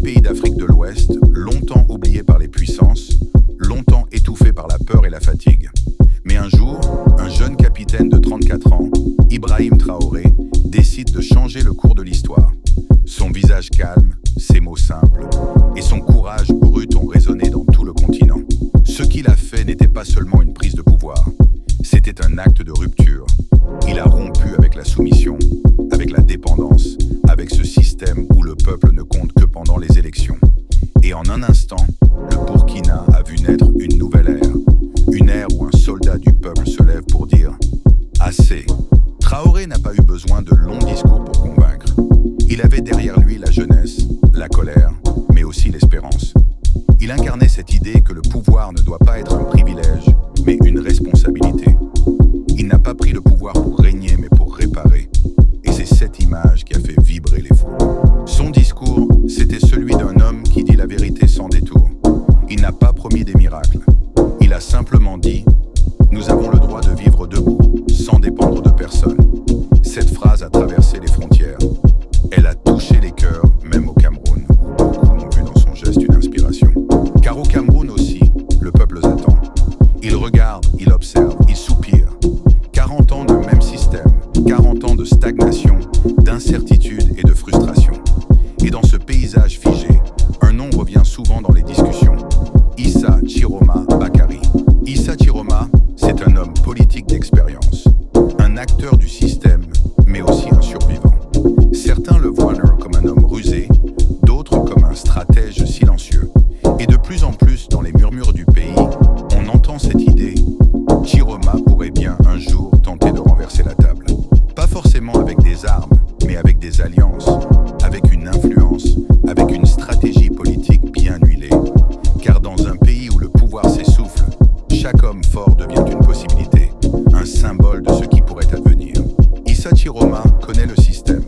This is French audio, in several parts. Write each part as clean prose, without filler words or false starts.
pays d'Afrique de l'Ouest, longtemps oubliés par les puissances, longtemps étouffés par la peur et la fatigue. Mais un jour, un jeune capitaine de 34 ans, Ibrahim Traoré, décide de changer le cours de l'histoire. Son visage calme, ses mots simples et son courage brut ont résonné dans tout le continent. Ce qu'il a fait n'était pas seulement une prise de pouvoir, c'était un acte de rupture. Il a rompu avec la soumission, avec la dépendance, avec ce système où le peuple ne compte que pendant les élections. Et en un instant, le Burkina a vu naître une nouvelle ère. Une ère où un soldat du peuple se lève pour dire « Assez ». Traoré n'a pas eu besoin de longs discours pour convaincre. Il avait derrière lui la jeunesse, la colère, mais aussi l'espérance. Il incarnait cette idée que le pouvoir ne doit pas être un privilège, mais une responsabilité. Il n'a pas pris le pouvoir pour régner, mais pour réparer. Et c'est cette image qui a fait vibrer les foules. Son discours, c'était celui d'un homme qui dit la vérité sans détour. Il n'a pas promis des miracles. Il a simplement dit « Nous avons le droit de vivre debout, sans dépendre de personne ». Cette phrase a traversé les frontières. Elle a touché les cœurs, même au Cameroun, où beaucoup ont vu dans son geste une inspiration. Car au Cameroun aussi, le peuple attend. Il regarde, il observe, il soupire. 40 ans de même système, 40 ans de stagnation, d'incertitude et de frustration. Et dans ce paysage figé, un nom revient souvent dans les discussions. Issa Chiroma Bakary. Issa Chiroma, c'est un homme politique d'expérience, un acteur du système, mais aussi un survivant. Certains le voient comme un homme rusé, d'autres comme un stratège silencieux. Et de plus en plus, dans les murmures du pays, on entend cette idée. Chiroma pourrait bien un jour tenter de renverser la table. Pas forcément avec des armes, mais avec des alliances, avec une influence, avec une stratégie politique bien huilée. Car dans un pays où le pouvoir s'essouffle, chaque homme fort devient une possibilité, un symbole de ce qui pourrait advenir. Issa Chiroma connaît le système.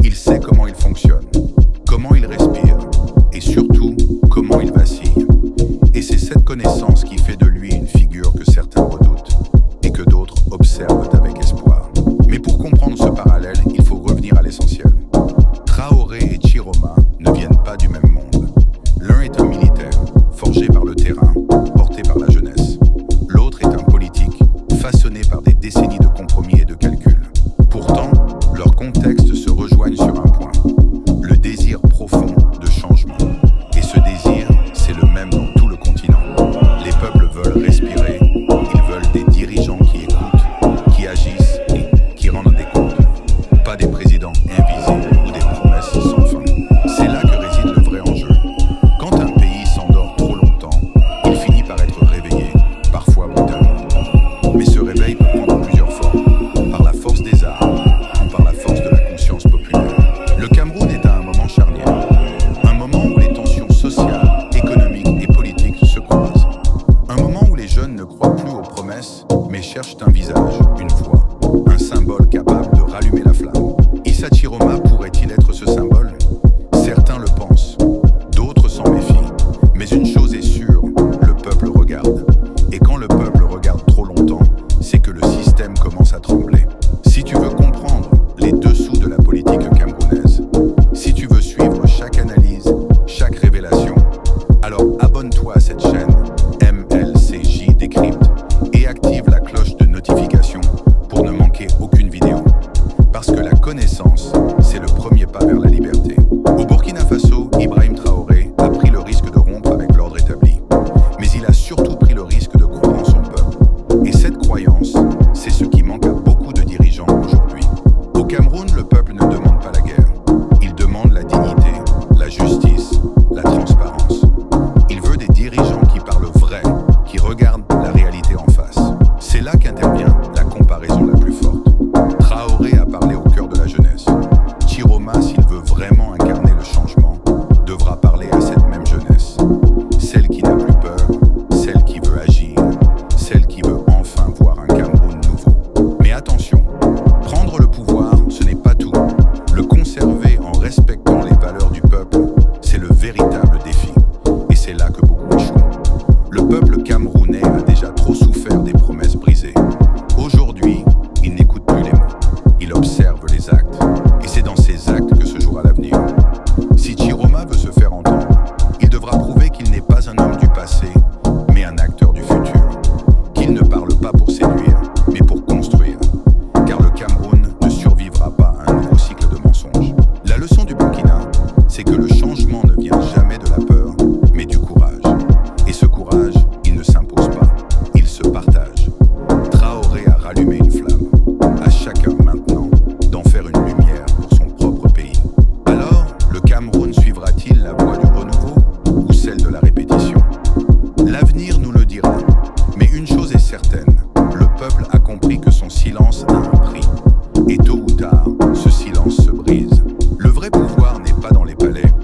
Il sait comment il fonctionne, comment il respire, et surtout, comment il vacille. Et c'est cette connaissance qui fait de lui une figure que certains redoutent, et que d'autres observent avec espoir. Mais pour comprendre ce parallèle, il faut revenir à l'essentiel. Traoré et Chiroma ne viennent pas du même monde. L'un est un militaire, forgé par le terrain, porté par la jeunesse. L'autre est un politique, façonné par des décennies de compromis et de calculs. Pourtant, leurs contextes se rejoignent sur un point. Le dans les palais.